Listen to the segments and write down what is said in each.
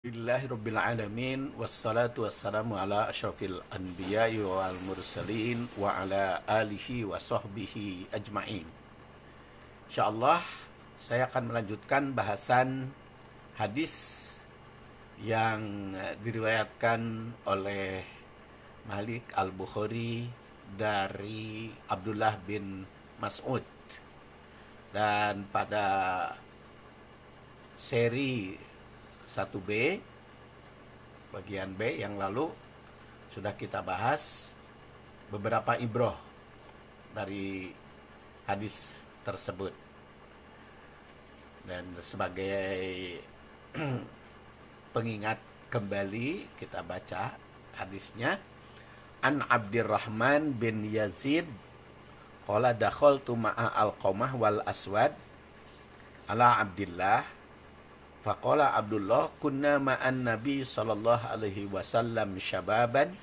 Alhamdulillahirrabbilalamin. Wassalatu wassalamu ala ashrafil anbiya'i wal mursalin wa ala alihi wa sahbihi ajma'in. InsyaAllah saya akan melanjutkan bahasan hadis yang diriwayatkan oleh Malik Al-Bukhari dari Abdullah bin Mas'ud. Dan pada seri 1B bagian B yang lalu sudah kita bahas beberapa ibroh dari hadis tersebut. Dan sebagai pengingat kembali kita baca hadisnya. An Abdurrahman bin Yazid qala dakhaltu ma'a Alqamah wal Aswad ala Abdillah faqala Abdullah kunna ma'an Nabi sallallahu alaihi wasallam syababan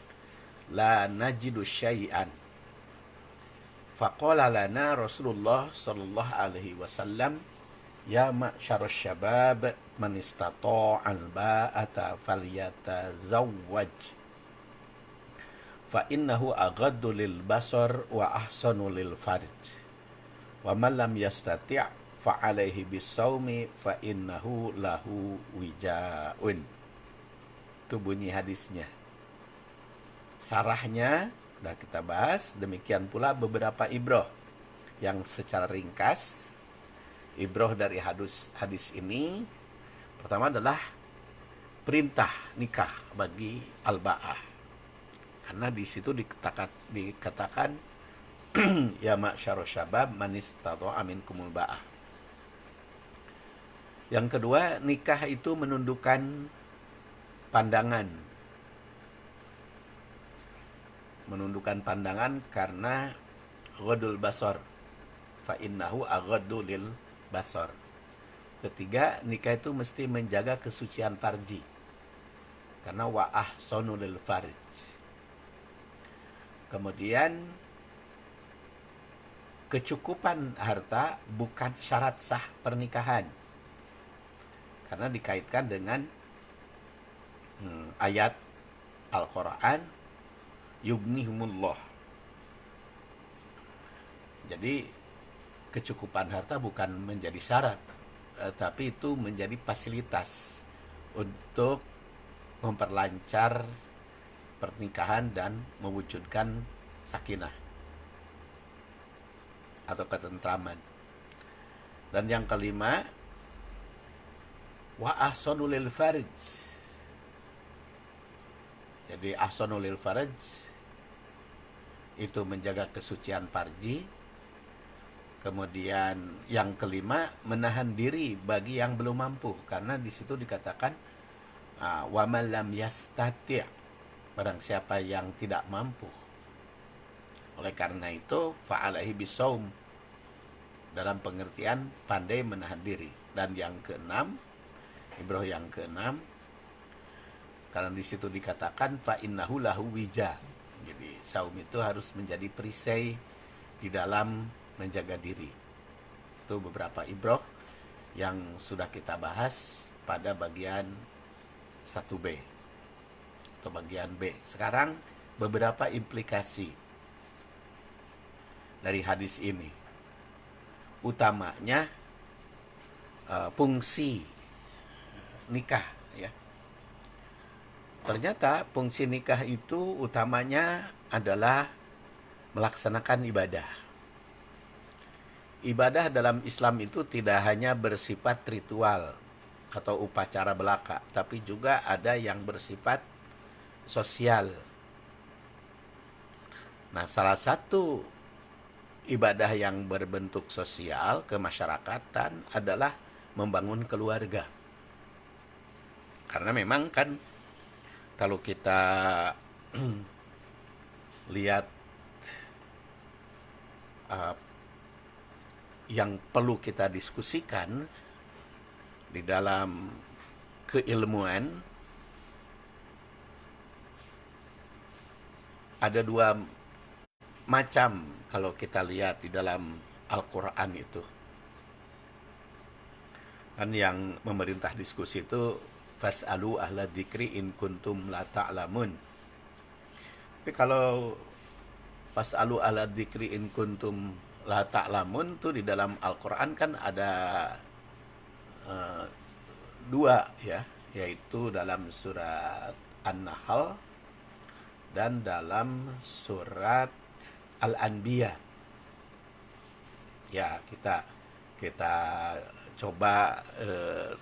la najidu syai'an faqala lana Rasulullah sallallahu alaihi wasallam ya ma'syarus syabab man istata'al ba'ata falyatazawwaj fa innahu aghaddu lil basar wa ahsanu lil farj wa man lam yastati' fa alaihi bisawmi fa innahu lahu wijaun. Itu bunyi hadisnya. Sarahnya sudah kita bahas, demikian pula beberapa ibroh yang secara ringkas. Ibroh dari hadis ini pertama adalah perintah nikah bagi al-ba'ah. Karena di situ dikatakan ya ma'syarus syabab man istata'a minkumul ba'ah. Yang kedua, nikah itu menundukkan pandangan. Menundukkan pandangan karena ghadul basar. Fa innahu aghaddu lil basar. Ketiga, nikah itu mesti menjaga kesucian farji. Karena wa ahsanu lil farj. Kemudian kecukupan harta bukan syarat sah pernikahan. Karena dikaitkan dengan ayat Al-Quran yughnihumullah. Jadi kecukupan harta bukan menjadi syarat, tapi itu menjadi fasilitas untuk memperlancar pernikahan dan mewujudkan sakinah atau ketentraman. Dan yang kelima, wa ahsanu lil farj. Jadi ahsanu lil farj itu menjaga kesucian farji. Kemudian yang kelima, menahan diri bagi yang belum mampu, karena di situ dikatakan wa man lam yastati', barang siapa yang tidak mampu. Oleh karena itu fa alaihi bisawm, dalam pengertian pandai menahan diri. Dan yang keenam, ibroh yang keenam, karena di situ dikatakan fa innahu lahu wija. Jadi saum itu harus menjadi perisai di dalam menjaga diri. Itu beberapa ibroh yang sudah kita bahas pada bagian 1B atau bagian B. Sekarang beberapa implikasi dari hadis ini. Utamanya fungsi nikah, ya. Ternyata fungsi nikah itu utamanya adalah melaksanakan ibadah. Ibadah dalam Islam itu tidak hanya bersifat ritual atau upacara belaka, tapi juga ada yang bersifat sosial. Nah, salah satu ibadah yang berbentuk sosial kemasyarakatan adalah membangun keluarga. Karena memang kan kalau kita lihat yang perlu kita diskusikan di dalam keilmuan, ada dua macam kalau kita lihat di dalam Al-Quran itu. Kan yang memerintah diskusi itu fas'alu ahla dzikri in kuntum la ta'lamun. Tapi kalau fas'alu ahla dzikri in kuntum la ta'lamun tuh di dalam Al-Qur'an kan ada eh, dua ya, yaitu dalam surat An-Nahl dan dalam surat Al-Anbiya. Ya, kita coba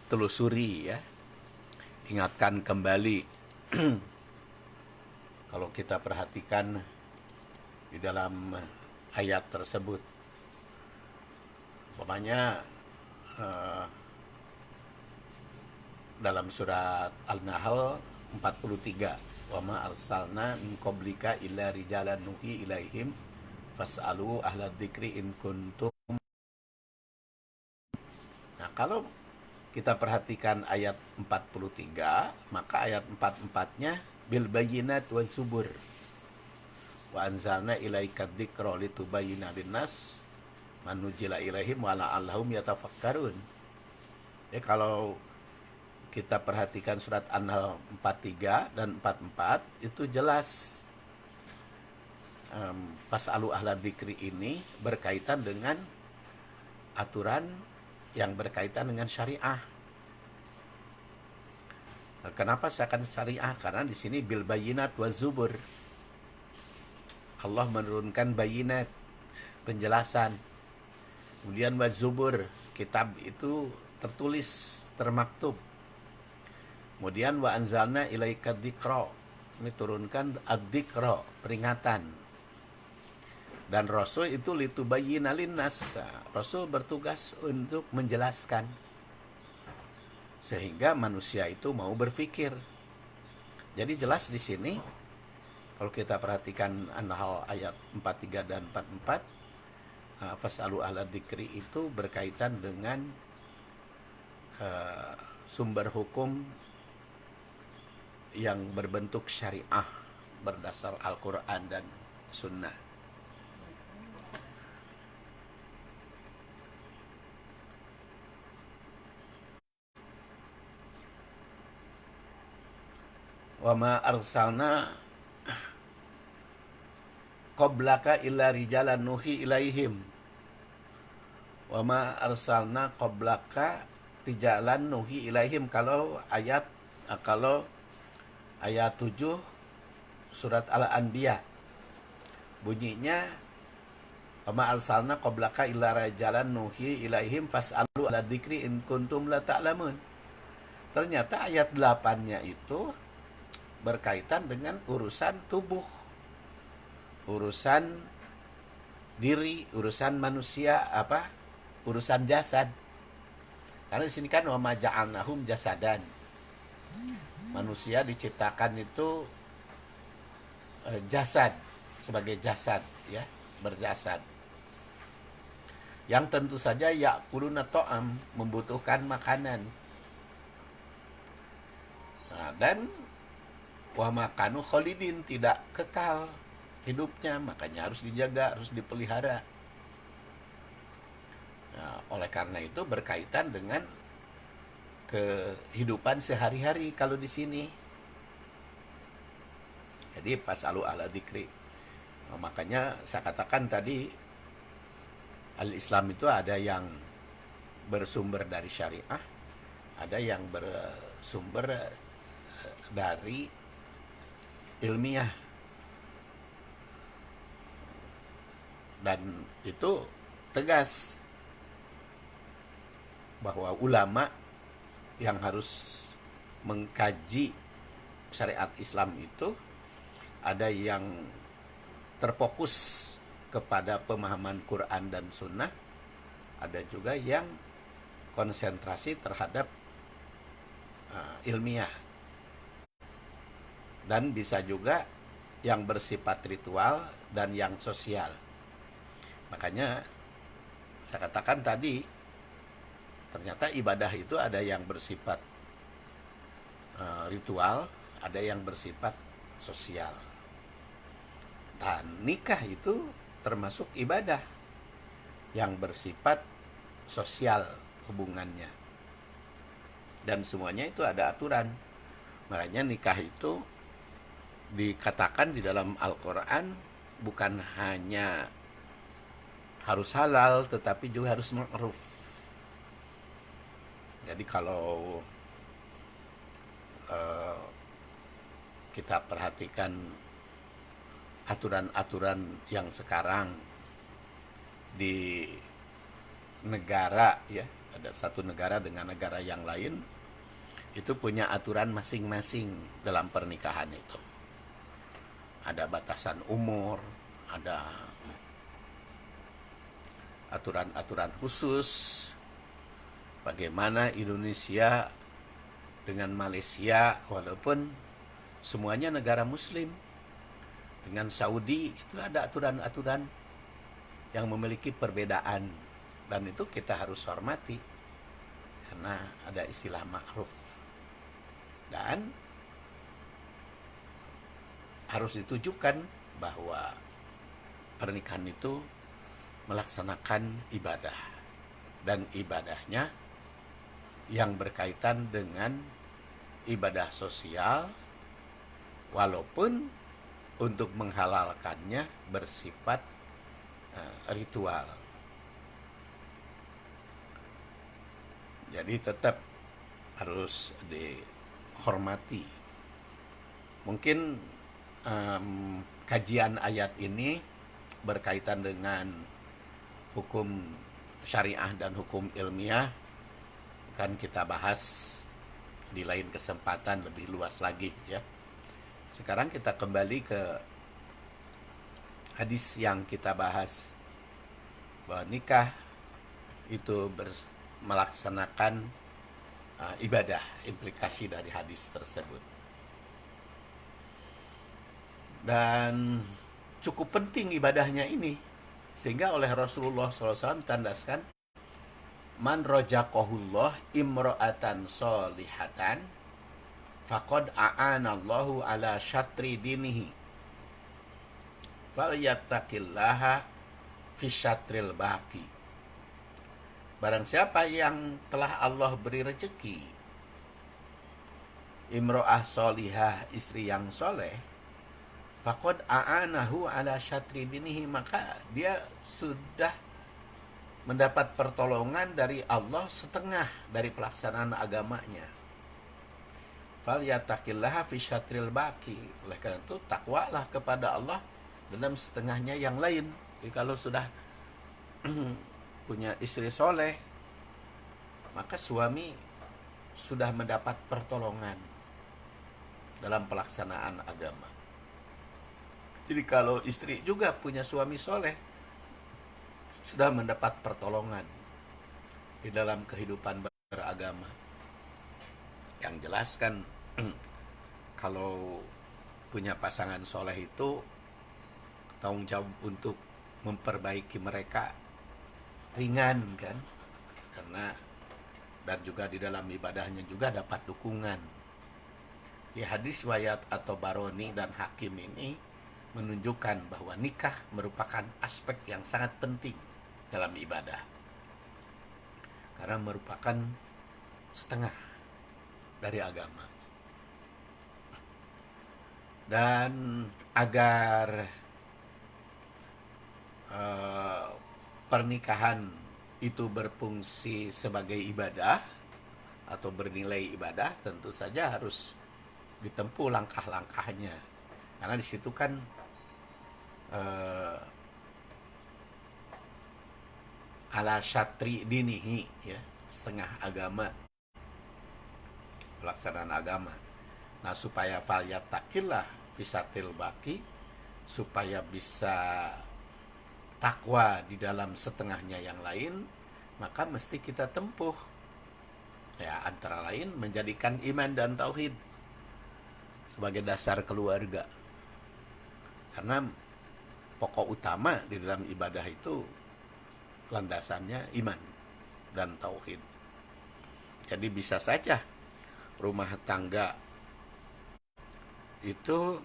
telusuri ya, ingatkan kembali. Kalau kita perhatikan di dalam ayat tersebut, umpamanya dalam surat Al-Nahl 43, wa ma arsalna min qablika illa rijalan nuhi ilaihim fas'alu ahla dzikri in kuntum. Nah, kalau kita perhatikan ayat 43, maka ayat 44-nya bil bayyinat wa zubur. Wa anzalna ilaika dzikra litubayyina linnas man nuzila ilaihim wa la'allahum yatafakkarun. Ya, kalau kita perhatikan surat An-Nahl 43 dan 44 itu jelas fas'alu ahla dzikri ini berkaitan dengan aturan yang berkaitan dengan syariah. Kenapa saya akan syariah? Karena di sini bil bayyinat wa zubur. Allah menurunkan bayinat, penjelasan. Kemudian wa zubur, kitab itu tertulis, termaktub. Kemudian wa anzalna ilaika dzikra, ini turunkan ad-dzikra, peringatan. Dan Rasul itu litubayyina linnas. Rasul bertugas untuk menjelaskan sehingga manusia itu mau berpikir. Jadi jelas di sini kalau kita perhatikan An-Nahl ayat 43 dan 44, fas'alu ahla dzikri itu berkaitan dengan sumber hukum yang berbentuk syariah berdasar Al-Quran dan Sunnah. Wa ma arsalna qablaka illa rijalan nuhi ilaihim. Wa ma arsalna qablaka rijalan nuhi ilaihim. Kalau ayat 7 surat Al-Anbiya bunyinya wa ma arsalna qablaka illa rijalan nuhi ilaihim fas'alu ala dzikri in kuntum la ta'lamun. Ternyata ayat 8-nya itu berkaitan dengan urusan tubuh, urusan diri, urusan manusia, urusan jasad. Karena di sini kan wa ma ja'alnahum jasadan. Manusia diciptakan itu jasad, sebagai jasad ya, berjasad. Yang tentu saja ya'kuluna ta'am, membutuhkan makanan. Nah, dan wa makanu khalidin, tidak kekal hidupnya, makanya harus dijaga, harus dipelihara. Nah, oleh karena itu berkaitan dengan kehidupan sehari-hari kalau di sini. Jadi fas'alu ahla dzikri. Nah, makanya saya katakan tadi al-Islam itu ada yang bersumber dari syariah, ada yang bersumber dari ilmiah, dan itu tegas bahwa ulama yang harus mengkaji syariat Islam itu ada yang terfokus kepada pemahaman Quran dan Sunnah, ada juga yang konsentrasi terhadap ilmiah, dan bisa juga yang bersifat ritual dan yang sosial. Makanya saya katakan tadi, ternyata ibadah itu ada yang bersifat ritual, ada yang bersifat sosial. Dan nikah itu termasuk ibadah yang bersifat sosial hubungannya. dan semuanya itu ada aturan. Makanya nikah itu dikatakan di dalam Al-Quran bukan hanya harus halal, tetapi juga harus ma'ruf. Jadi kalau eh, kita perhatikan aturan-aturan yang sekarang di negara, ya, ada satu negara dengan negara yang lain itu punya aturan masing-masing dalam pernikahan itu. Ada batasan umur, ada aturan-aturan khusus. Bagaimana Indonesia dengan Malaysia, walaupun semuanya negara muslim, dengan Saudi itu ada aturan-aturan yang memiliki perbedaan, dan itu kita harus hormati karena ada istilah ma'ruf, dan harus ditujukan bahwa pernikahan itu melaksanakan ibadah, dan ibadahnya yang berkaitan dengan ibadah sosial, walaupun untuk menghalalkannya bersifat ritual. Jadi tetap harus dihormati. Mungkin kajian ayat ini berkaitan dengan hukum syariah dan hukum ilmiah akan kita bahas di lain kesempatan lebih luas lagi, ya. Sekarang kita kembali ke hadis yang kita bahas, bahwa nikah itu melaksanakan ibadah, implikasi dari hadis tersebut. Dan cukup penting ibadahnya ini, sehingga oleh Rasulullah SAW tandaskan, man rojaqahullah imro'atan solihatan faqad a'anallahu ala syatri dinihi falyattaqillaha fi syatril baqi. Barang siapa yang telah Allah beri rezeki imro'ah solihah, istri yang soleh, faqad a'anahu ala syatri dinihi, maka dia sudah mendapat pertolongan dari Allah setengah dari pelaksanaan agamanya. Falyattaqillaha fi syatril baqi. Oleh karena itu takwalah kepada Allah dalam setengahnya yang lain. Jadi kalau sudah punya istri soleh, maka suami sudah mendapat pertolongan dalam pelaksanaan agama. Jadi kalau istri juga punya suami soleh, sudah mendapat pertolongan di dalam kehidupan beragama. Yang jelas kan kalau punya pasangan soleh itu tanggung jawab untuk memperbaiki mereka ringan, kan, karena dan juga di dalam ibadahnya juga dapat dukungan. Di hadis riwayat atau Baroni dan Hakim ini menunjukkan bahwa nikah merupakan aspek yang sangat penting dalam ibadah, karena merupakan setengah dari agama. Dan agar pernikahan itu berfungsi sebagai ibadah atau bernilai ibadah, tentu saja harus ditempuh langkah-langkahnya, karena di situ kan ala syatri dinihi, ya, setengah agama, pelaksanaan agama. Nah, supaya falyattaqillah fisatil baqi, supaya bisa takwa di dalam setengahnya yang lain, maka mesti kita tempuh, ya, antara lain menjadikan iman dan tauhid sebagai dasar keluarga. Karena pokok utama di dalam ibadah itu landasannya iman dan tauhid. Jadi bisa saja rumah tangga itu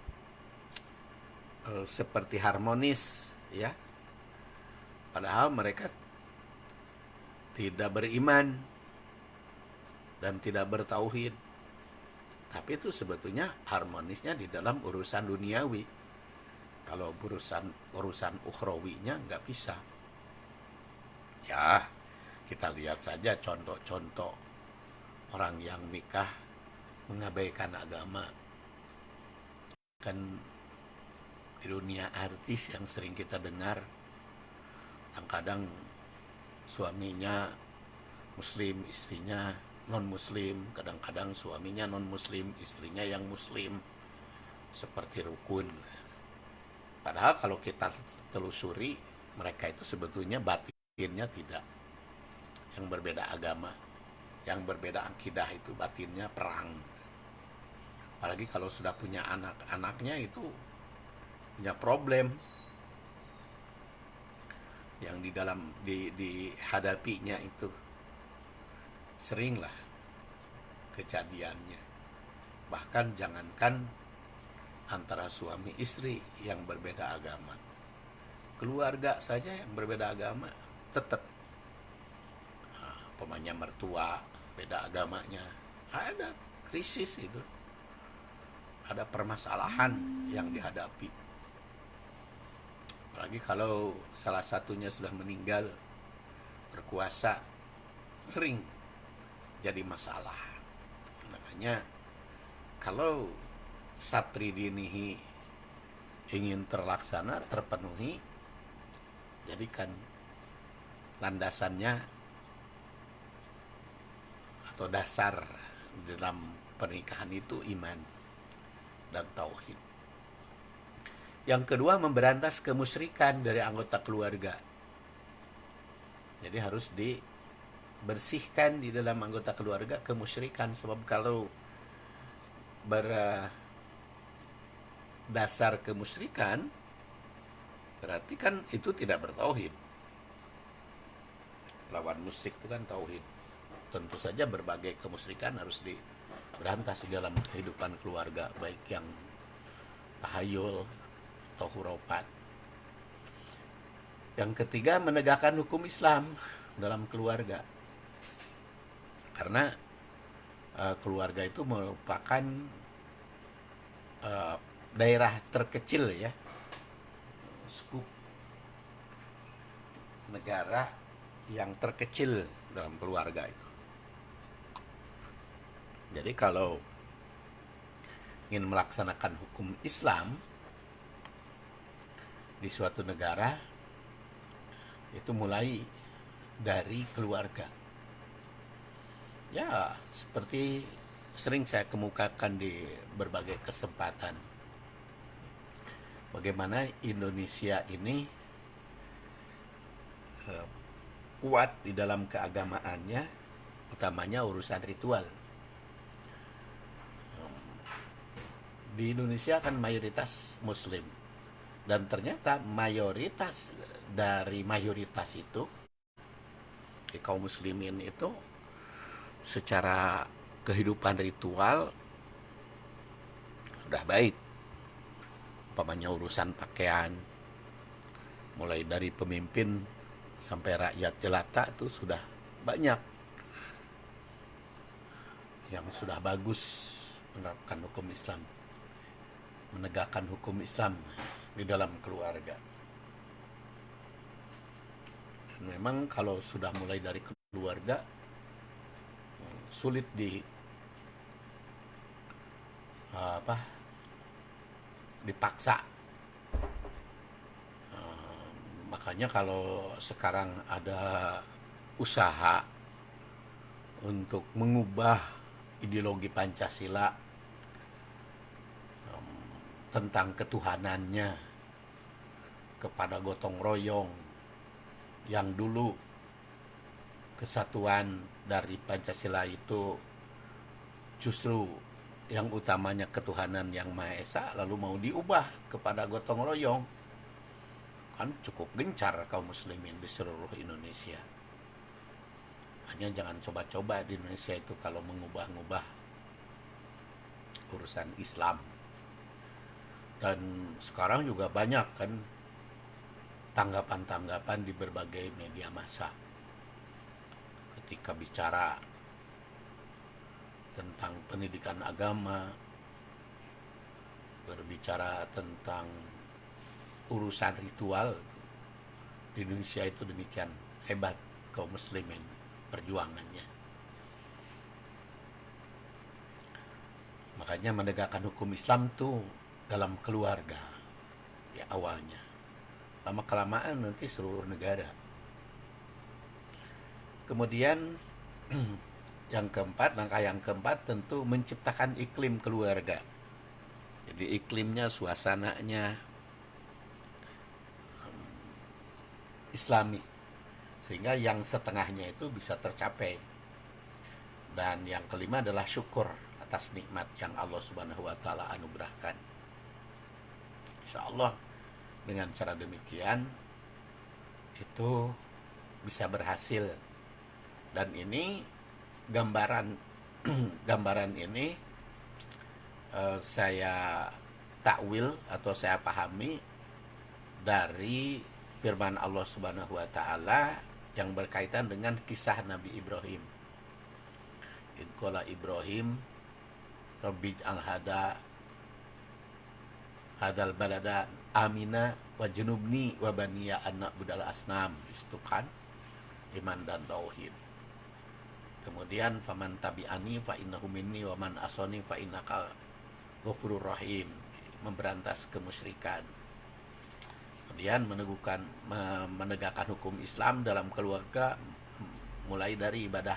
seperti harmonis, ya, padahal mereka tidak beriman. dan tidak bertauhid. Tapi itu sebetulnya harmonisnya di dalam urusan duniawi. Kalau urusan ukhrawinya nggak bisa. Ya, kita lihat saja contoh-contoh orang yang nikah mengabaikan agama. Kan di dunia artis yang sering kita dengar, kadang-kadang suaminya muslim, istrinya non-muslim, kadang-kadang suaminya non-muslim, istrinya yang muslim, seperti rukun. Padahal kalau kita telusuri, mereka itu sebetulnya batinnya tidak. Yang berbeda agama, yang berbeda akidah itu batinnya perang. Apalagi kalau sudah punya anak, anaknya itu punya problem yang di dalam dihadapinya itu seringlah kejadiannya. Bahkan jangankan antara suami istri yang berbeda agama, keluarga saja yang berbeda agama tetap pemanya mertua beda agamanya, ada krisis itu, ada permasalahan yang dihadapi. Apalagi kalau salah satunya sudah meninggal, berkuasa, sering jadi masalah. Makanya kalau satri dinihi ingin terlaksana, terpenuhi, jadikan landasannya atau dasar dalam pernikahan itu iman dan tauhid. Yang kedua, memberantas kemusyrikan dari anggota keluarga. Jadi harus dibersihkan di dalam anggota keluarga kemusyrikan, sebab kalau berdasar kemusyrikan berarti kan itu tidak bertauhid. Lawan musyrik itu kan tauhid. Tentu saja berbagai kemusyrikan harus diberantas di dalam kehidupan keluarga, baik yang tahayul atau hurufat. Yang ketiga, menegakkan hukum Islam dalam keluarga. Karena keluarga itu merupakan daerah terkecil ya, skup negara yang terkecil dalam keluarga itu. Jadi kalau ingin melaksanakan hukum Islam di suatu negara, itu mulai dari keluarga. Ya, seperti sering saya kemukakan di berbagai kesempatan, bagaimana Indonesia ini kuat di dalam keagamaannya, utamanya urusan ritual. Di Indonesia kan mayoritas Muslim, dan ternyata mayoritas dari mayoritas itu, di kaum muslimin itu, secara kehidupan ritual sudah baik. Umpamanya urusan pakaian, mulai dari pemimpin sampai rakyat jelata itu sudah banyak yang sudah bagus menerapkan hukum Islam, menegakkan hukum Islam di dalam keluarga. Dan memang kalau sudah mulai dari keluarga, sulit dipaksa. Makanya kalau sekarang ada usaha untuk mengubah ideologi Pancasila tentang ketuhanannya kepada gotong royong, yang dulu kesatuan dari Pancasila itu justru yang utamanya ketuhanan yang Maha Esa, lalu mau diubah kepada gotong royong, kan cukup gencar kaum muslimin di seluruh Indonesia. Hanya jangan coba-coba di Indonesia itu kalau mengubah-ubah urusan Islam. Dan sekarang juga banyak kan tanggapan-tanggapan di berbagai media massa ketika bicara tentang pendidikan agama, berbicara tentang urusan ritual. Di Indonesia itu demikian hebat kaum muslimin perjuangannya. Makanya menegakkan hukum Islam tuh dalam keluarga ya awalnya. Lama-kelamaan nanti seluruh negara. Kemudian langkah yang keempat tentu menciptakan iklim keluarga. Jadi iklimnya, suasananya Islami, sehingga yang setengahnya itu bisa tercapai. Dan yang kelima adalah syukur atas nikmat yang Allah Subhanahu wa taala anugerahkan. Insya Allah dengan cara demikian itu bisa berhasil. Dan ini gambaran ini saya takwil atau saya pahami dari firman Allah Subhanahu wa taala yang berkaitan dengan kisah Nabi Ibrahim. Qala Ibrahim Rabbi ij'al hadal balada amina wa junubni wa baniya an na'budal asnam. Itu kan iman dan tauhid. Kemudian faman tabi'ani fa innahu minni wa man asani fa innaka ghafurur rahim, memberantas kemusyrikan. Kemudian menegakkan hukum Islam dalam keluarga, mulai dari ibadah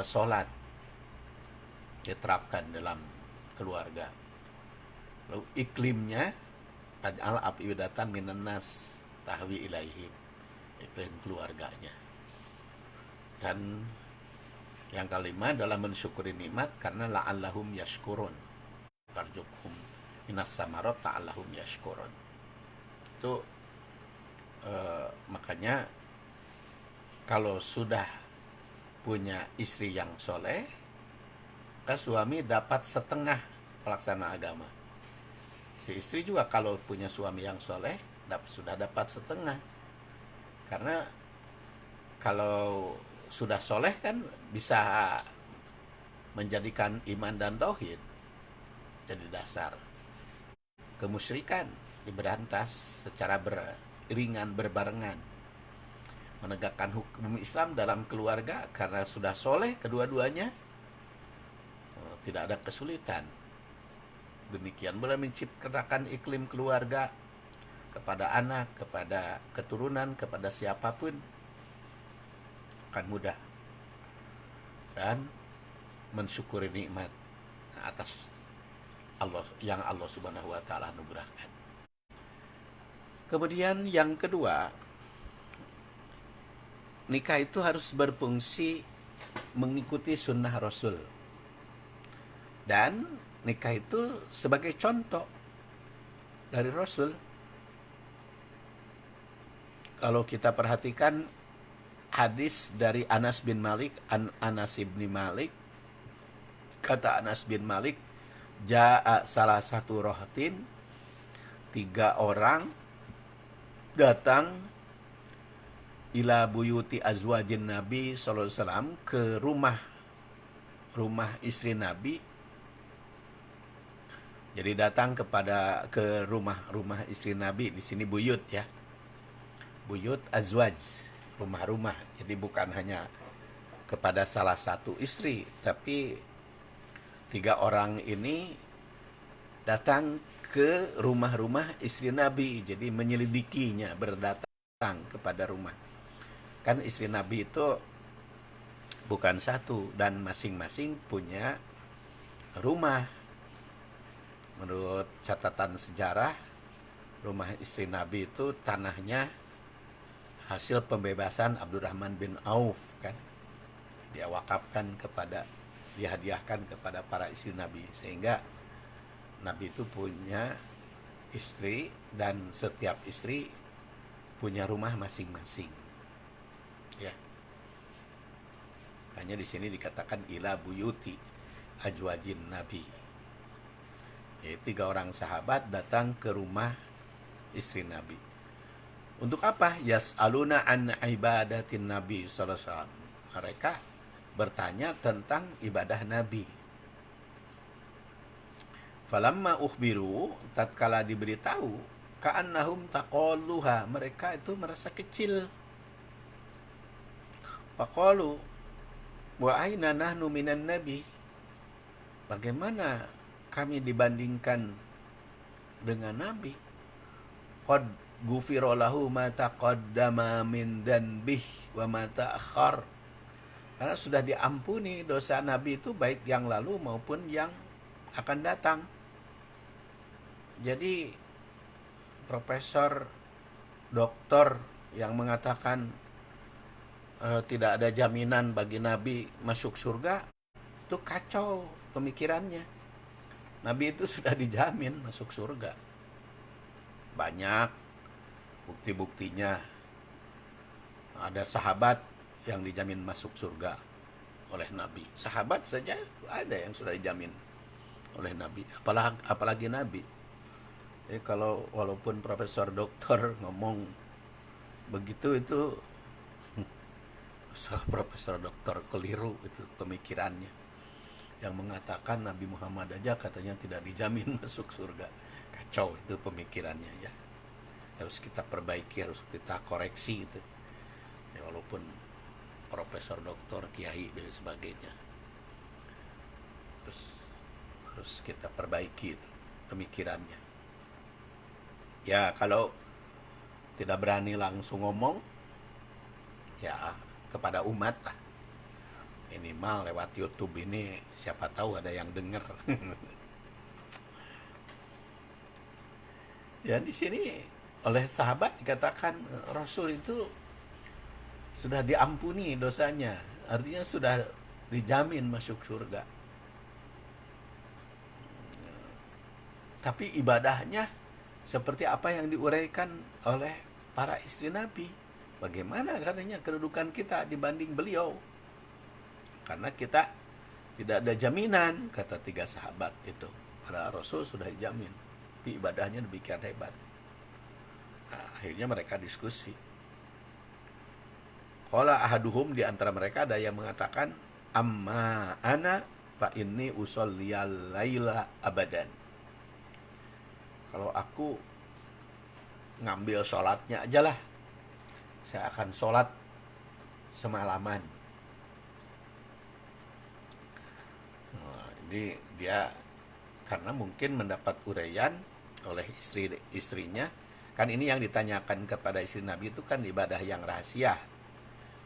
sholat diterapkan dalam keluarga. Lalu iklimnya aj'al afidatan minan nas tahwi ilaihim, iklim keluarganya. Dan yang kelima adalah mensyukuri nikmat karena la'allahum yashkurun, tarjukhum minas samarat la'allahum yashkurun. Itu makanya kalau sudah punya istri yang soleh, maka suami dapat setengah pelaksana agama. Si istri juga kalau punya suami yang soleh sudah dapat setengah. Karena kalau sudah soleh kan bisa menjadikan iman dan tauhid jadi dasar. Kemusyrikan diberantas secara beriringan, berbarengan. Menegakkan hukum Islam dalam keluarga karena sudah soleh kedua-duanya, tidak ada kesulitan. Demikian pula menciptakan iklim keluarga kepada anak, kepada keturunan, kepada siapapun akan mudah. Dan mensyukuri nikmat atas Allah yang Allah Subhanahu wa taala anugerahkan. Kemudian yang kedua, nikah itu harus berfungsi mengikuti sunnah Rasul. Dan nikah itu sebagai contoh dari Rasul. Kalau kita perhatikan hadis dari Anas bin Malik, kata Anas bin Malik, ja'a salah satu rohatin, 3 orang datang ila buyuti azwajin Nabi sallallahu alaihi wasallam, ke rumah istri Nabi. Jadi datang ke rumah istri Nabi, di sini buyut ya. Buyut azwaj, rumah-rumah. Jadi bukan hanya kepada salah satu istri, tapi 3 orang ini datang ke rumah-rumah istri Nabi. Jadi menyelidikinya, berdatang kepada rumah. Kan istri Nabi itu bukan satu, dan masing-masing punya rumah. Menurut catatan sejarah, rumah istri Nabi itu tanahnya hasil pembebasan Abdurrahman bin Auf, kan. Dia wakafkan dihadiahkan kepada para istri Nabi, sehingga Nabi itu punya istri dan setiap istri punya rumah masing-masing. Ya. Hanya di sini dikatakan ila buyuti azwajin Nabi. Jadi 3 orang sahabat datang ke rumah istri Nabi. Untuk apa? Yas'aluna an ibadatin Nabi sallallahu alaihi wasallam. Mereka bertanya tentang ibadah Nabi. Falamma ukhbiru, tatkala diberitahu, ka'annahum taqalluha, mereka itu merasa kecil. Faqalu wa aina nahnu minan nabi, bagaimana kami dibandingkan dengan Nabi? Qad ghufira lahu ma taqaddama min dhanbih wa ma ta'akhkhar, karena sudah diampuni dosa Nabi itu baik yang lalu maupun yang akan datang. Jadi profesor doktor yang mengatakan tidak ada jaminan bagi Nabi masuk surga, itu kacau pemikirannya. Nabi itu sudah dijamin masuk surga. Banyak bukti-buktinya. Ada sahabat yang dijamin masuk surga oleh Nabi. Sahabat saja ada yang sudah dijamin oleh Nabi, apalagi Nabi. Jadi kalau walaupun profesor doktor ngomong begitu, itu profesor doktor keliru itu pemikirannya. Yang mengatakan Nabi Muhammad aja katanya tidak dijamin masuk surga. Kacau itu pemikirannya ya. Harus kita perbaiki, harus kita koreksi itu. Ya, walaupun profesor doktor, kiai dan sebagainya. Harus kita perbaiki itu pemikirannya. Ya, kalau tidak berani langsung ngomong, ya kepada umat lah. Minimal lewat YouTube ini, siapa tahu ada yang dengar. Ya, di sini oleh sahabat dikatakan Rasul itu sudah diampuni dosanya, artinya sudah dijamin masuk surga. Tapi ibadahnya seperti apa yang diuraikan oleh para istri Nabi. Bagaimana katanya kedudukan kita dibanding beliau? Karena kita tidak ada jaminan, kata tiga sahabat itu. Para Rasul sudah dijamin, tapi ibadahnya demikian hebat. Nah, akhirnya mereka diskusi. Qala ahaduhum, di antara mereka ada yang mengatakan, amma ana fa inni usalliyal laila abadan. Kalau aku ngambil sholatnya aja lah, saya akan sholat semalaman. Jadi dia karena mungkin mendapat uraian oleh istrinya, kan ini yang ditanyakan kepada istri Nabi itu kan ibadah yang rahasia,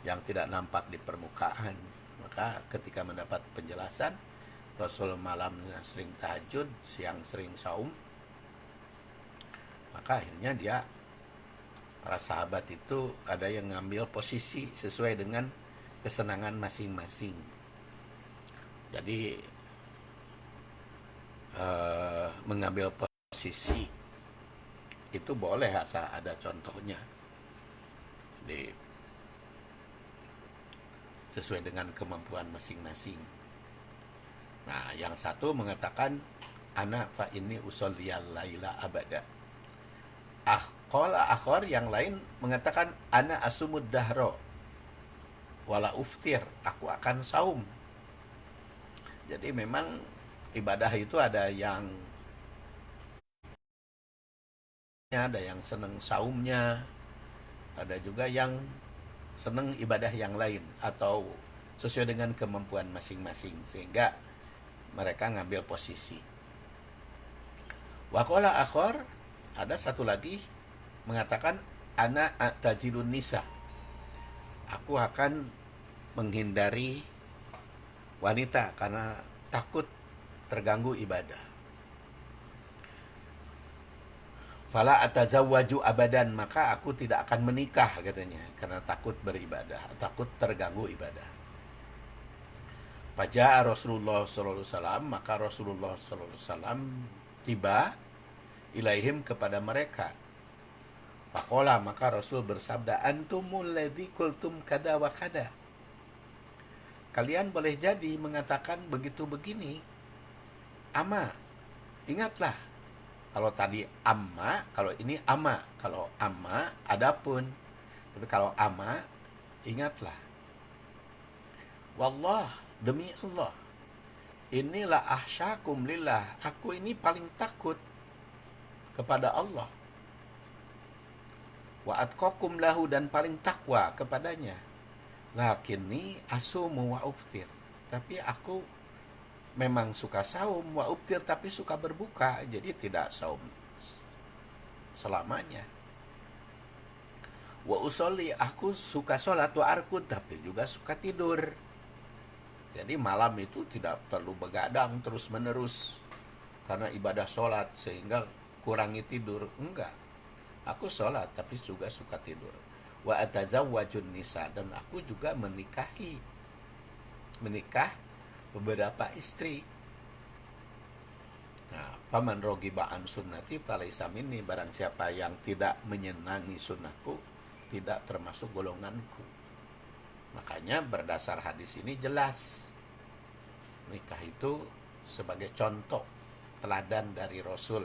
yang tidak nampak di permukaan. Maka ketika mendapat penjelasan, Rasul malam sering tahajud, siang sering saum, maka akhirnya para sahabat itu ada yang ngambil posisi sesuai dengan kesenangan masing-masing. Jadi mengambil posisi itu boleh asal ada contohnya. Jadi sesuai dengan kemampuan masing-masing. Nah, yang satu mengatakan ana fa inni usalliyal laila abada. Qala akhar, yang lain mengatakan ana asumud dahro wala uftir, aku akan saum. Jadi memang ibadah itu ada yang senang saumnya, ada juga yang senang ibadah yang lain atau sesuai dengan kemampuan masing-masing, sehingga mereka ngambil posisi. Wa qala akhar, ada satu lagi mengatakan ana atajilun nisa, aku akan menghindari wanita karena takut terganggu ibadah. Fala atazawwaju abadan, maka aku tidak akan menikah katanya karena takut beribadah, takut terganggu ibadah. Faja'a Rasulullah sallallahu alaihi wasallam, maka Rasulullah sallallahu alaihi wasallam tiba ilaihim, kepada mereka. Faqala, maka Rasul bersabda, antumul ladzi qultum kada wa kada. Kalian boleh jadi mengatakan begitu begini. Ama, ingatlah. Kalau tadi amma, kalau ini ama. Kalau amma, adapun. Tapi kalau ama, ingatlah. Wallah, demi Allah, inilah ahsyakum lillah, aku ini paling takut kepada Allah. Wa atqakum lahu, dan paling takwa kepadanya. Lakinni asumu wa uftir, tapi aku memang suka saum, wa uftir, tapi suka berbuka, jadi tidak saum selamanya. Wa usolli, aku suka sholat, wa arkud, tapi juga suka tidur. Jadi malam itu tidak perlu begadang terus menerus karena ibadah sholat sehingga kurangi tidur. Enggak, aku sholat tapi juga suka tidur. Wa atazawwajun nisa, dan aku juga menikah beberapa istri. Nah, paman rogiba an sunnati falaisa minni, barang siapa yang tidak menyenangi sunnahku tidak termasuk golonganku. Makanya berdasar hadis ini jelas nikah itu sebagai contoh teladan dari Rasul.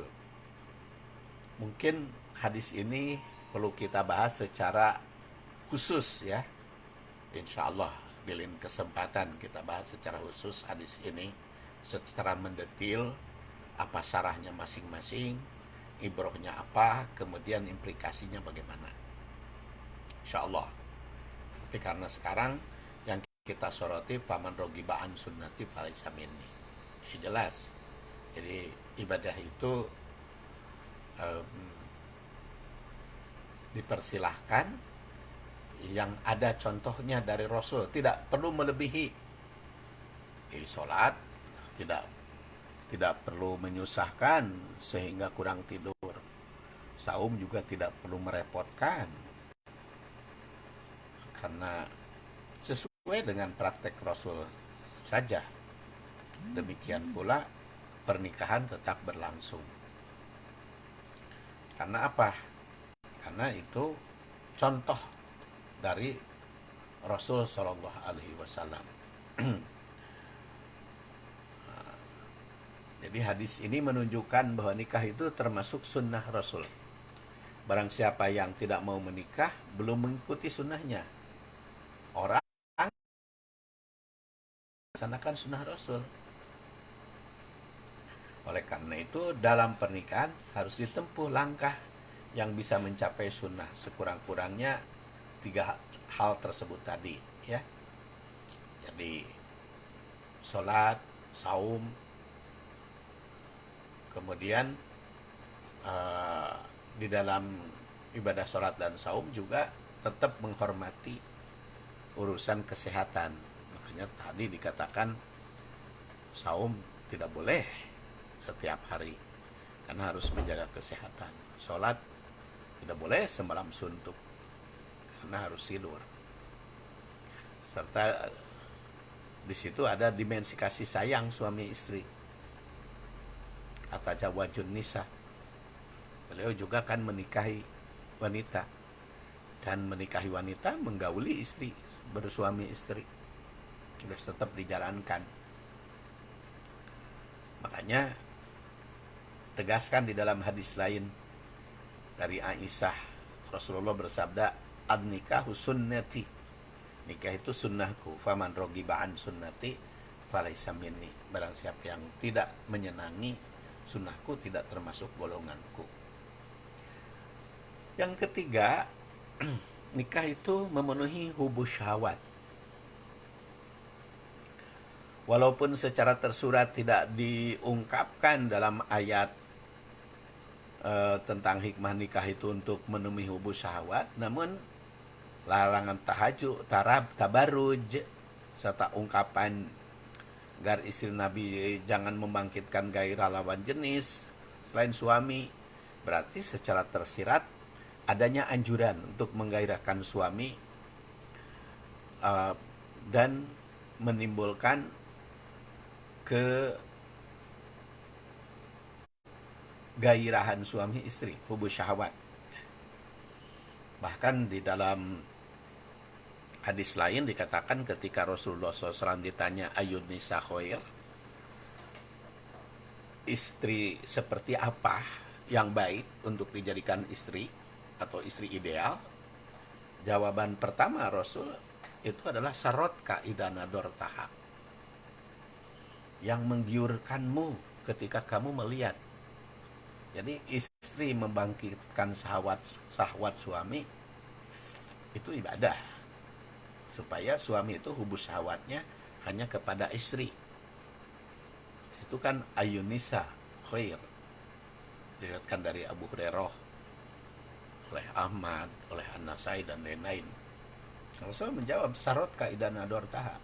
Mungkin hadis ini perlu kita bahas secara khusus ya. Insya Allah di lain kesempatan kita bahas secara khusus hadis ini secara mendetil, apa syarahnya masing-masing, ibrohnya apa, kemudian implikasinya bagaimana. Insya Allah. Tapi karena sekarang yang kita soroti faman rogiba an sunnati falaisa minni, jelas. Jadi ibadah itu dipersilahkan yang ada contohnya dari Rasul, tidak perlu melebihi. Sholat tidak perlu menyusahkan sehingga kurang tidur. Saum juga tidak perlu merepotkan karena sesuai dengan praktek Rasul saja. Demikian pula pernikahan tetap berlangsung. Karena apa? Karena itu contoh dari Rasul Shallallahu Alaihi Wasallam. Jadi hadis ini menunjukkan bahwa nikah itu termasuk sunnah Rasul. Barang siapa yang tidak mau menikah belum mengikuti sunnahnya. Orang melaksanakan sunnah Rasul. Oleh karena itu dalam pernikahan harus ditempuh langkah yang bisa mencapai sunnah, sekurang-kurangnya 3 hal tersebut tadi ya. Jadi sholat, saum, kemudian di dalam ibadah sholat dan saum juga tetap menghormati urusan kesehatan. Makanya tadi dikatakan saum tidak boleh setiap hari karena harus menjaga kesehatan. Sholat tidak boleh semalam suntuk karena harus tidur. Serta di situ ada dimensi kasih sayang suami istri. Atazawwajun nisa, beliau juga kan menikahi wanita, dan menikahi wanita menggauli istri, bersuami istri harus tetap dijalankan. Makanya tegaskan di dalam hadis lain dari Aisyah, Rasulullah bersabda, "An-nikahu sunnati." Nikah itu sunnahku. Faman rogiba an sunnati falaisa minni. Barang siapa yang tidak menyenangi sunnahku tidak termasuk golonganku. Yang ketiga, nikah itu memenuhi hubus syahwat. Walaupun secara tersurat tidak diungkapkan dalam ayat tentang hikmah nikah itu untuk memenuhi hubus syahwat, namun larangan tahajud, tabarruj, serta ungkapan agar istri Nabi jangan membangkitkan gairah lawan jenis selain suami, berarti secara tersirat adanya anjuran untuk menggairahkan suami dan menimbulkan kegairahan suami istri, hubus syahwat. Bahkan di dalam hadis lain dikatakan ketika Rasulullah SAW ditanya ayun nisa khair, istri seperti apa yang baik untuk dijadikan istri atau istri ideal, jawaban pertama Rasul, itu adalah sarotka idza nadortaha, yang menggiurkanmu ketika kamu melihat. Jadi istri membangkitkan syahwat suami itu ibadah, supaya suami itu hubus syahwatnya hanya kepada istri. Itu kan ayunisa khair, diriwayatkan dari Abu Hurairah, oleh Ahmad, oleh An-Nasai dan lain-lain. Rasul menjawab sarot kaidan adortaha,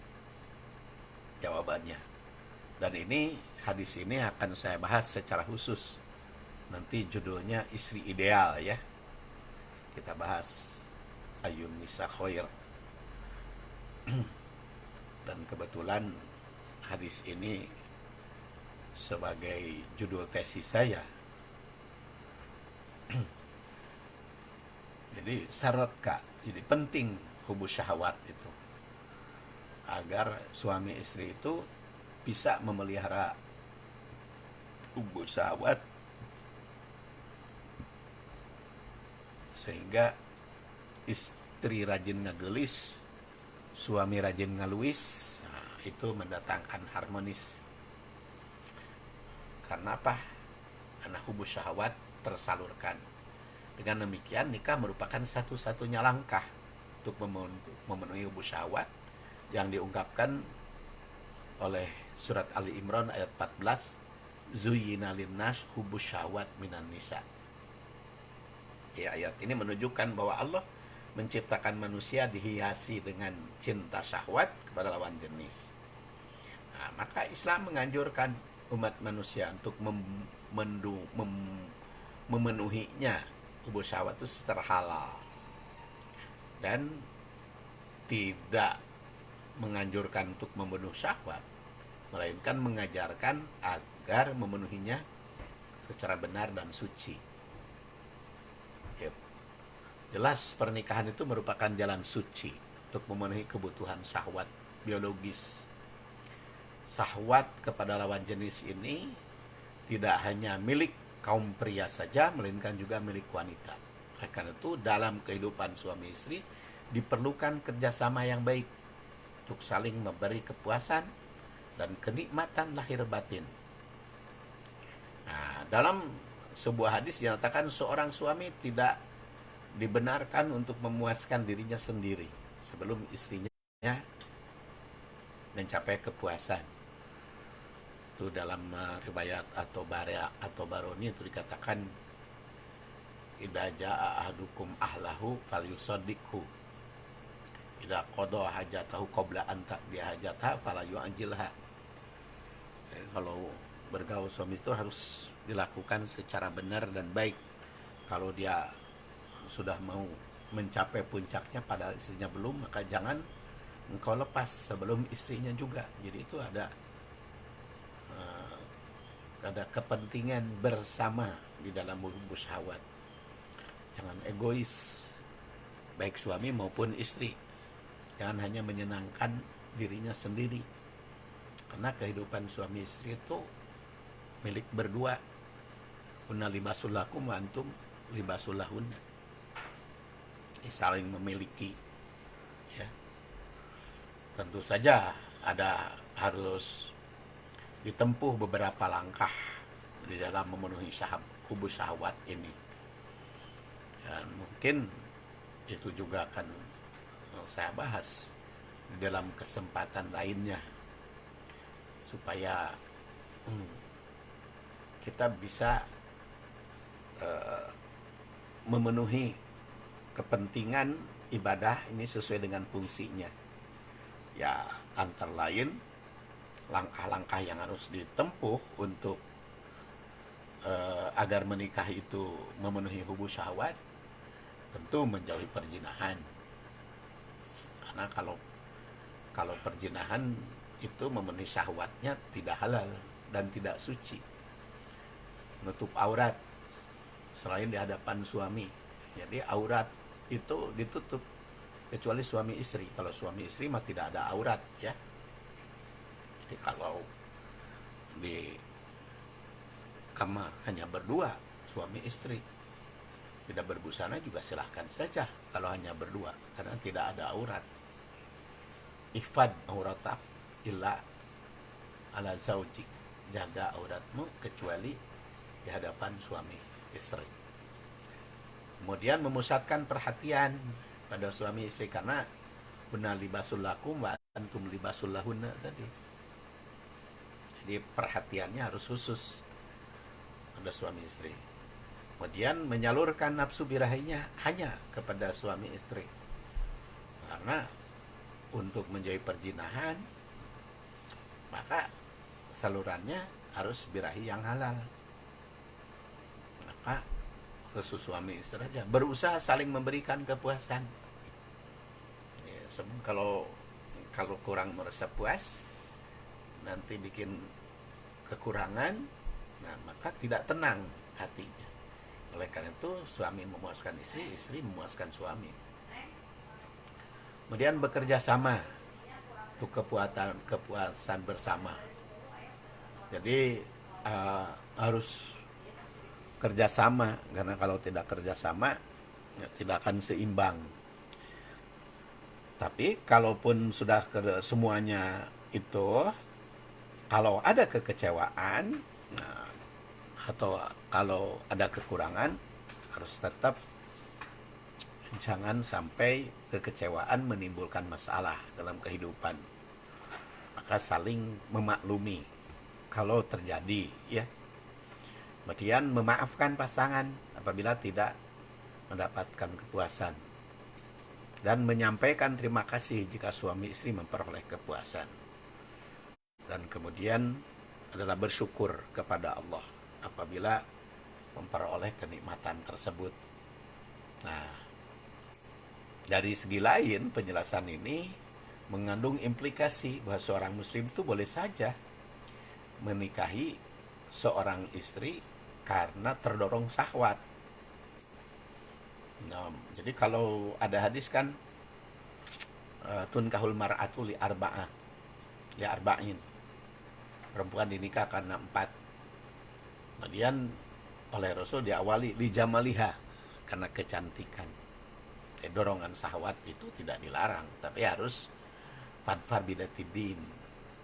jawabannya. Dan ini hadis ini akan saya bahas secara khusus. Nanti judulnya istri ideal ya. Kita bahas ayun nisa khair. Dan kebetulan hadis ini sebagai judul tesis saya. Jadi syarat kak, jadi penting hubus syahwat itu, agar suami istri itu bisa memelihara hubus syahwat, sehingga istri rajin ngegelis, suami rajin ngeluis. Nah, itu mendatangkan harmonis. Karena apa? Karena hubus syahwat tersalurkan. Dengan demikian nikah merupakan satu-satunya langkah untuk memenuhi hubus syahwat yang diungkapkan oleh surat Ali Imran ayat 14, zuyyina linnas hubus syahwat minan nisa. Ya, ayat ini menunjukkan bahwa Allah menciptakan manusia dihiasi dengan cinta syahwat kepada lawan jenis. Nah, maka Islam menganjurkan umat manusia untuk memenuhinya hubus syahwat itu secara halal, dan tidak menganjurkan untuk membunuh syahwat, melainkan mengajarkan agar memenuhinya secara benar dan suci. Jelas pernikahan itu merupakan jalan suci untuk memenuhi kebutuhan syahwat biologis. Syahwat kepada lawan jenis ini tidak hanya milik kaum pria saja, melainkan juga milik wanita. Karena itu dalam kehidupan suami istri diperlukan kerjasama yang baik untuk saling memberi kepuasan dan kenikmatan lahir batin. Nah, dalam sebuah hadis dinyatakan seorang suami tidak dibenarkan untuk memuaskan dirinya sendiri sebelum istrinya mencapai kepuasan. Itu dalam riwayat atau Baroni itu dikatakan idza jaa ahadukum ahlahu falyusaddiqhu idza qada hajatahu qabla an taqdi hajataha fala yu'ajilha. Kalau bergaul suami itu harus dilakukan secara benar dan baik. Kalau dia sudah mau mencapai puncaknya padahal istrinya belum, maka jangan engkau lepas sebelum istrinya juga. Jadi itu ada kepentingan bersama di dalam hubus syahwat. Jangan egois, baik suami maupun istri. Jangan hanya menyenangkan dirinya sendiri, karena kehidupan suami istri itu milik berdua. Hunna libasul lakum wa antum libasul lahunna. Saling memiliki ya. Tentu saja harus ditempuh beberapa langkah di dalam memenuhi hubus syahwat ini. Dan mungkin itu juga akan saya bahas di dalam kesempatan lainnya, supaya kita bisa memenuhi kepentingan ibadah ini sesuai dengan fungsinya. Ya, antara lain langkah-langkah yang harus ditempuh untuk agar menikah itu memenuhi hubus syahwat, tentu menjauhi perzinahan. Karena kalau perzinahan itu memenuhi syahwatnya tidak halal dan tidak suci. Menutup aurat selain di hadapan suami. Jadi aurat itu ditutup kecuali suami istri. Kalau suami istri mah tidak ada aurat ya. Jadi kalau di kamar hanya berdua suami istri, tidak berbusana juga silahkan saja kalau hanya berdua, karena tidak ada aurat. ifad auratak illa ala zaujik, jaga auratmu kecuali di hadapan suami istri. Kemudian memusatkan perhatian pada suami istri, karena benar libasul lakum wa antum libasul lahunna tadi. Jadi perhatiannya harus khusus pada suami istri. Kemudian menyalurkan nafsu birahinya hanya kepada suami istri, karena untuk menjauhi perzinahan maka salurannya harus birahi yang halal. Maka khusus suami istri saja berusaha saling memberikan kepuasan. Ya, kalau kurang merasa puas, nanti bikin kekurangan, nah maka tidak tenang hatinya. Oleh karena itu suami memuaskan istri, istri memuaskan suami. Kemudian bekerja sama untuk kepuasan bersama. Jadi harus kerjasama, karena kalau tidak kerjasama ya, tidak akan seimbang. Tapi kalaupun sudah semuanya itu, kalau ada kekecewaan, nah, atau kalau ada kekurangan, harus tetap jangan sampai kekecewaan menimbulkan masalah dalam kehidupan. Maka saling memaklumi kalau terjadi, ya. Kemudian memaafkan pasangan apabila tidak mendapatkan kepuasan, dan menyampaikan terima kasih jika suami istri memperoleh kepuasan. Dan kemudian adalah bersyukur kepada Allah apabila memperoleh kenikmatan tersebut. Nah, dari segi lain penjelasan ini mengandung implikasi bahwa seorang muslim itu boleh saja menikahi seorang istri karena terdorong syahwat. Nah, jadi kalau ada hadis kan tunkahul mar'atu li arba'ah, ya arba'in, perempuan dinikah karena 4. Kemudian oleh Rasul diawali li jamaliha, karena kecantikan. Dorongan syahwat itu tidak dilarang, tapi harus fadfar bidatidin,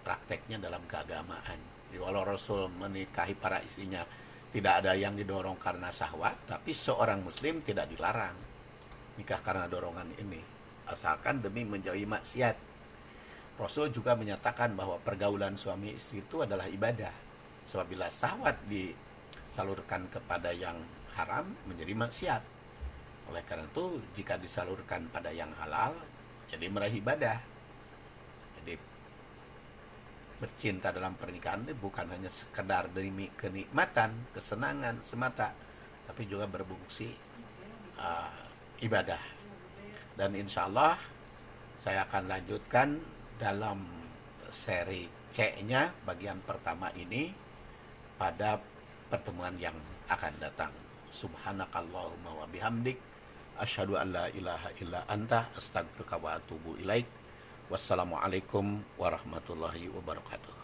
prakteknya dalam keagamaan. Jadi walau Rasul menikahi para istrinya tidak ada yang didorong karena syahwat, tapi seorang muslim tidak dilarang nikah karena dorongan ini, asalkan demi menjauhi maksiat. Rasul juga menyatakan bahwa pergaulan suami istri itu adalah ibadah. Sebab bila syahwat disalurkan kepada yang haram menjadi maksiat. Oleh karena itu jika disalurkan pada yang halal jadi meraih ibadah. Jadi bercinta dalam pernikahan ini bukan hanya sekedar demi kenikmatan, kesenangan semata, tapi juga berfungsi ibadah. Dan insya Allah saya akan lanjutkan dalam seri C-nya bagian pertama ini pada pertemuan yang akan datang. Subhanakallahumma wa bihamdik asyhadu an la ilaha illa anta astaghfiruka wa atubu ilaik. Wassalamualaikum warahmatullahi wabarakatuh.